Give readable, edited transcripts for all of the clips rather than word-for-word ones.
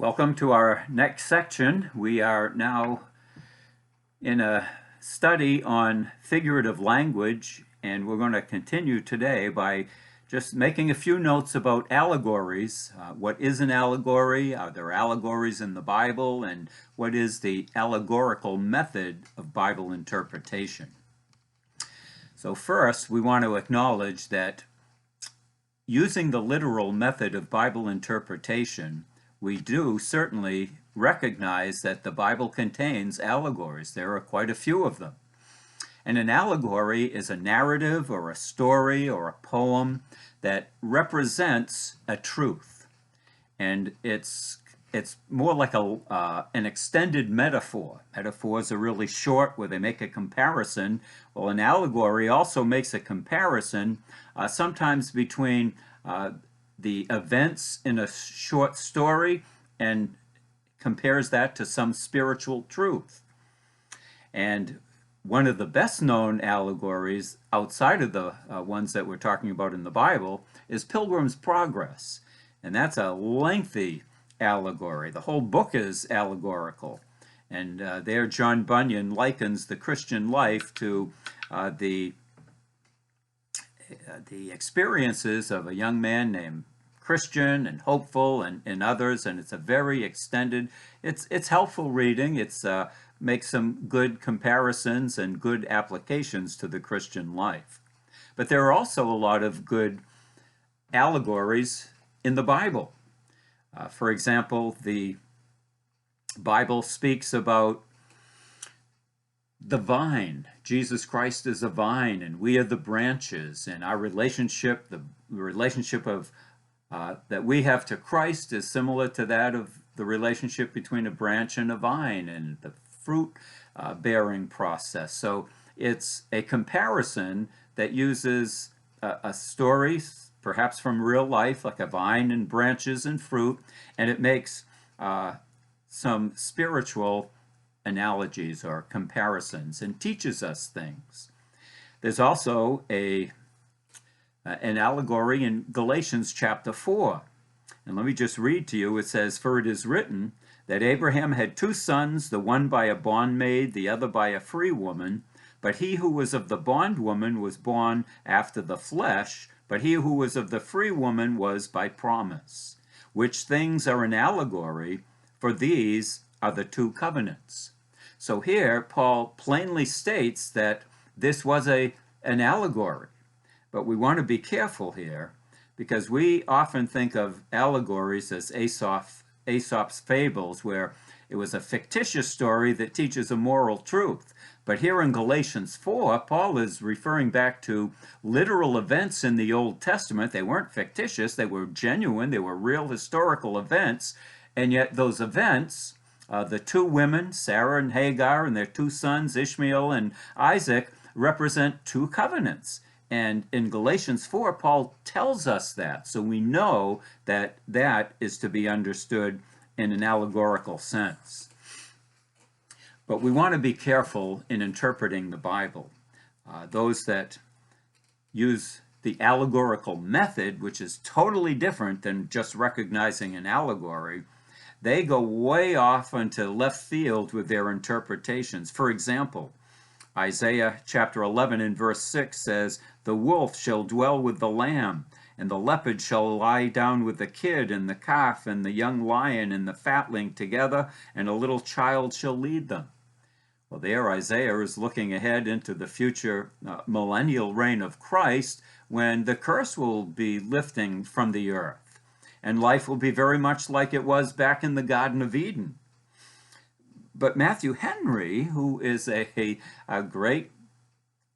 Welcome to our next section. We are now in a study on figurative language, and we're going to continue today by just making a few notes about allegories. What is an allegory? Are there allegories in the Bible? And what is the allegorical method of Bible interpretation? So first, we want to acknowledge that using the literal method of Bible interpretation, we do certainly recognize that the Bible contains allegories. There are quite a few of them. And an allegory is a narrative or a story or a poem that represents a truth. And it's more like an extended metaphor. Metaphors are really short where they make a comparison. Well, an allegory also makes a comparison sometimes between the events in a short story and compares that to some spiritual truth. And one of the best known allegories outside of the ones that we're talking about in the Bible is Pilgrim's Progress. And that's a lengthy allegory. The whole book is allegorical. And there John Bunyan likens the Christian life to the experiences of a young man named Christian and hopeful and others, and it's a very extended, it's helpful reading. It's makes some good comparisons and good applications to the Christian life. But there are also a lot of good allegories in the Bible. For example, the Bible speaks about the vine. Jesus Christ is a vine, and we are the branches, and our relationship, the relationship of that we have to Christ is similar to that of the relationship between a branch and a vine and the fruit bearing process. So it's a comparison that uses a story, perhaps from real life, like a vine and branches and fruit, and it makes some spiritual analogies or comparisons and teaches us things. There's also an allegory in Galatians chapter 4. And let me just read to you. It says, "For it is written that Abraham had two sons, the one by a bondmaid, the other by a free woman. But he who was of the bondwoman was born after the flesh, but he who was of the free woman was by promise. Which things are an allegory, for these are the two covenants." So here, Paul plainly states that this was an allegory. But we want to be careful here, because we often think of allegories as Aesop's fables, where it was a fictitious story that teaches a moral truth. But here in Galatians 4, Paul is referring back to literal events in the Old Testament. They weren't fictitious, they were genuine, they were real historical events, and yet those events, the two women, Sarah and Hagar, and their two sons, Ishmael and Isaac, represent two covenants. And in Galatians 4, Paul tells us that, so we know that that is to be understood in an allegorical sense. But we want to be careful in interpreting the Bible. Those that use the allegorical method, which is totally different than just recognizing an allegory, they go way off into left field with their interpretations. For example, Isaiah chapter 11 and verse 6 says, "The wolf shall dwell with the lamb, and the leopard shall lie down with the kid, and the calf and the young lion and the fatling together, and a little child shall lead them." Well, there Isaiah is looking ahead into the future millennial reign of Christ, when the curse will be lifting from the earth, and life will be very much like it was back in the Garden of Eden. But Matthew Henry, who is a great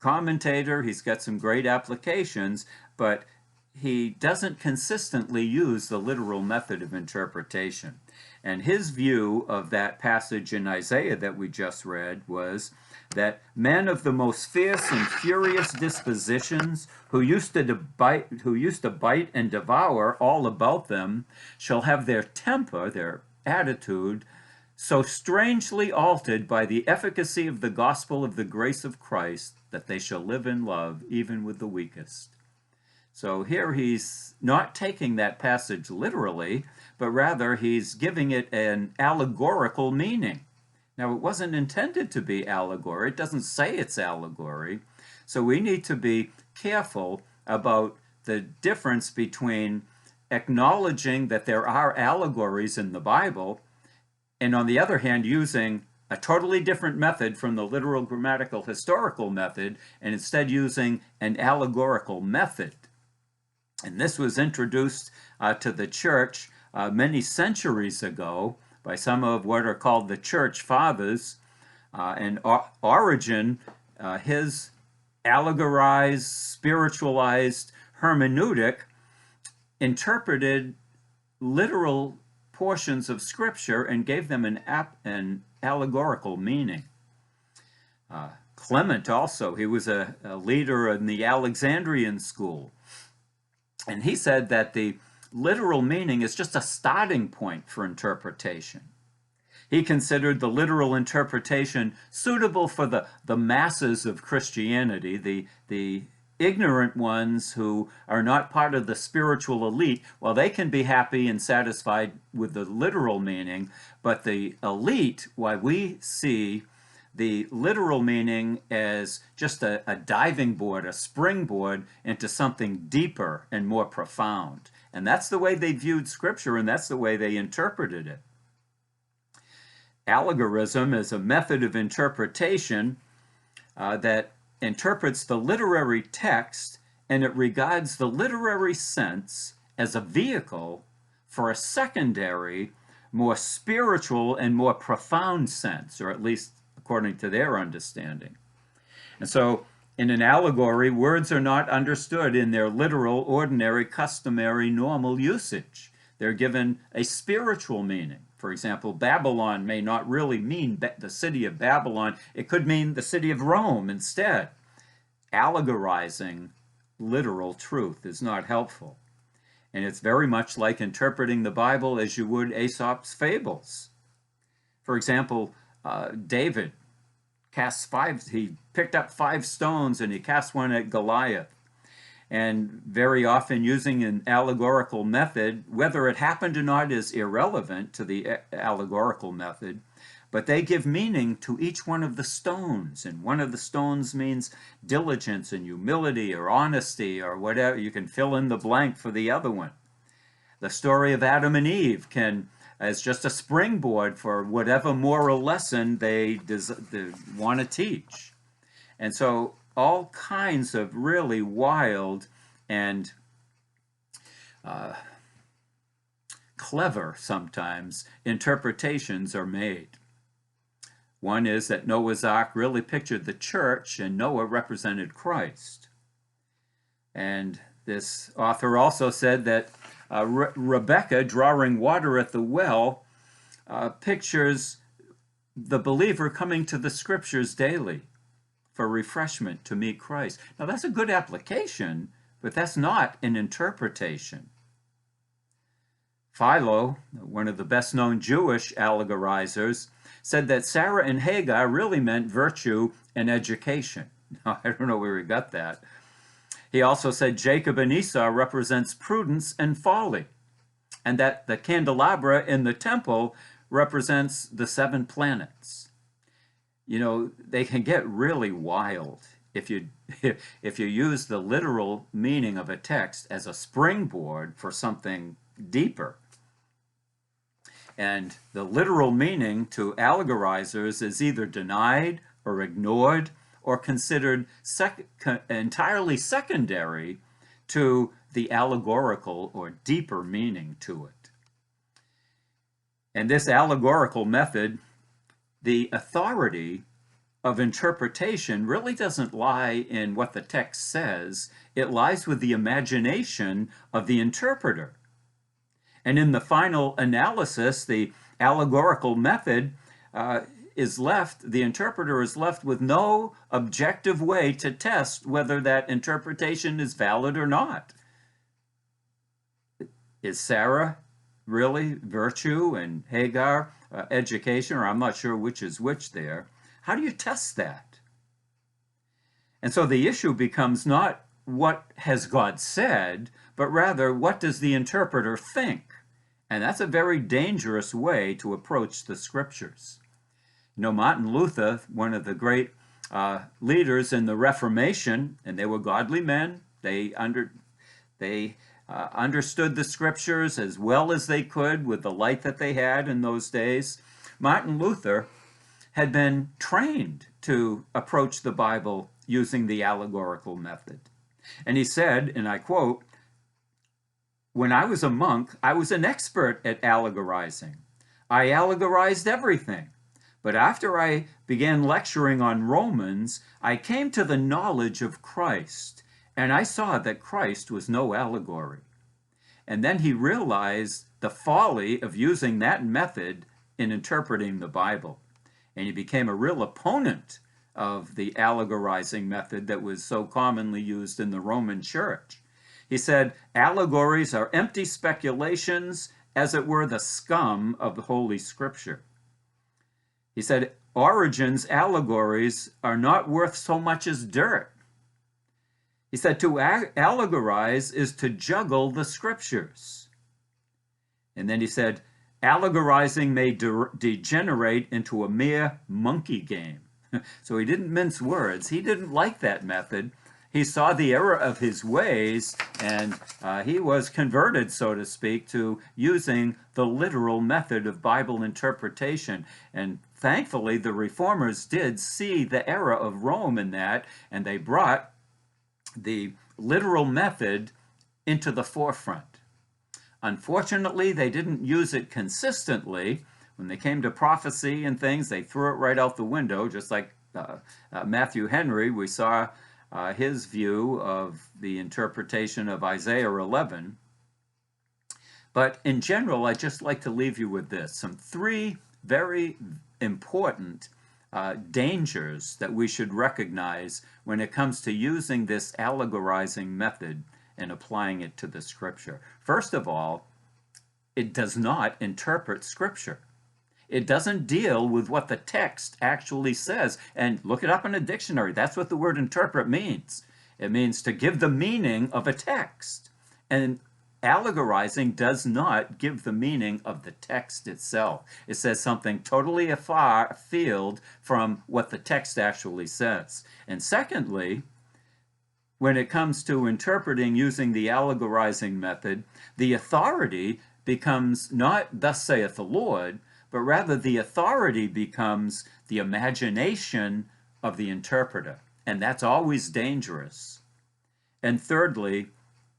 commentator, he's got some great applications, but he doesn't consistently use the literal method of interpretation. And his view of that passage in Isaiah that we just read was that men of the most fierce and furious dispositions, who used to bite and devour all about them, shall have their temper, their attitude, so strangely altered by the efficacy of the gospel of the grace of Christ, that they shall live in love even with the weakest. So here he's not taking that passage literally, but rather he's giving it an allegorical meaning. Now, it wasn't intended to be allegory. It doesn't say it's allegory. So we need to be careful about the difference between acknowledging that there are allegories in the Bible and, on the other hand, using a totally different method from the literal, grammatical, historical method, and instead using an allegorical method. And this was introduced to the church many centuries ago by some of what are called the church fathers. And Origen, his allegorized, spiritualized hermeneutic interpreted literal portions of Scripture and gave them an allegorical meaning. Clement also, he was a leader in the Alexandrian school. And he said that the literal meaning is just a starting point for interpretation. He considered the literal interpretation suitable for the masses of Christianity, the ignorant ones who are not part of the spiritual elite. Well, they can be happy and satisfied with the literal meaning, but the elite, why we see the literal meaning as just a diving board, a springboard into something deeper and more profound. And that's the way they viewed Scripture, and that's the way they interpreted it. Allegorism is a method of interpretation that interprets the literary text, and it regards the literary sense as a vehicle for a secondary, more spiritual and more profound sense, or at least according to their understanding. And so in an allegory, words are not understood in their literal, ordinary, customary, normal usage. They're given a spiritual meaning. For example, Babylon may not really mean the city of Babylon. It could mean the city of Rome instead. Allegorizing literal truth is not helpful. And it's very much like interpreting the Bible as you would Aesop's fables. For example, David he picked up 5 stones and he cast one at Goliath. And very often using an allegorical method, whether it happened or not is irrelevant to the allegorical method, but they give meaning to each one of the stones. And one of the stones means diligence and humility or honesty or whatever. You can fill in the blank for the other one. The story of Adam and Eve can as just a springboard for whatever moral lesson they want to teach. And so all kinds of really wild and clever, sometimes, interpretations are made. One is that Noah's Ark really pictured the church and Noah represented Christ. And this author also said that Rebecca drawing water at the well pictures the believer coming to the Scriptures daily for refreshment to meet Christ. Now that's a good application, but that's not an interpretation. Philo, one of the best-known Jewish allegorizers, said that Sarah and Hagar really meant virtue and education. Now, I don't know where he got that. He also said Jacob and Esau represents prudence and folly, and that the candelabra in the temple represents the 7 planets. You know, they can get really wild if you use the literal meaning of a text as a springboard for something deeper. And the literal meaning to allegorizers is either denied or ignored or considered entirely secondary to the allegorical or deeper meaning to it. And this allegorical method, the authority of interpretation really doesn't lie in what the text says. It lies with the imagination of the interpreter. And in the final analysis, the allegorical method the interpreter is left with no objective way to test whether that interpretation is valid or not. Is Sarah really virtue and Hagar education, or I'm not sure which is which there? How do you test that? And so the issue becomes not what has God said, but rather what does the interpreter think? And that's a very dangerous way to approach the scriptures. You know, Martin Luther, one of the great leaders in the Reformation, and they were godly men. They understood the scriptures as well as they could with the light that they had in those days. Martin Luther had been trained to approach the Bible using the allegorical method. And he said, and I quote, "When I was a monk, I was an expert at allegorizing. I allegorized everything. But after I began lecturing on Romans, I came to the knowledge of Christ, and I saw that Christ was no allegory." And then he realized the folly of using that method in interpreting the Bible. And he became a real opponent of the allegorizing method that was so commonly used in the Roman Church. He said, "Allegories are empty speculations, as it were the scum of the Holy Scripture." He said, Origen's allegories are not worth so much as dirt. He said, to allegorize is to juggle the scriptures. And then he said, allegorizing may degenerate into a mere monkey game. So he didn't mince words. He didn't like that method. He saw the error of his ways, and he was converted, so to speak, to using the literal method of Bible interpretation. And thankfully, the reformers did see the error of Rome in that, and they brought the literal method into the forefront. Unfortunately, they didn't use it consistently. When they came to prophecy and things, they threw it right out the window, just like Matthew Henry. We saw his view of the interpretation of Isaiah 11. But in general, I'd just like to leave you with this. Some three very important dangers that we should recognize when it comes to using this allegorizing method and applying it to the scripture. First of all, it does not interpret scripture. It doesn't deal with what the text actually says. And look it up in a dictionary. That's what the word interpret means. It means to give the meaning of a text. And allegorizing does not give the meaning of the text itself. It says something totally afar afield from what the text actually says. And secondly, when it comes to interpreting using the allegorizing method, the authority becomes not "thus saith the Lord," but rather the authority becomes the imagination of the interpreter. And that's always dangerous. And thirdly,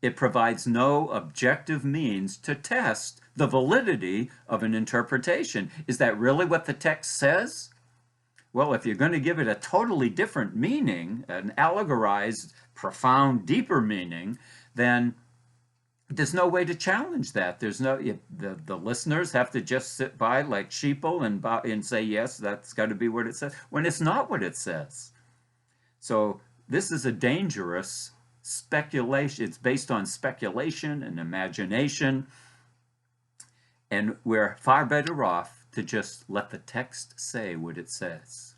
it provides no objective means to test the validity of an interpretation. Is that really what the text says? Well, if you're going to give it a totally different meaning, an allegorized, profound, deeper meaning, then there's no way to challenge that. There's no, the listeners have to just sit by like sheeple and say, yes, that's got to be what it says, when it's not what it says. So this is a dangerous speculation. It's based on speculation and imagination, and we're far better off to just let the text say what it says.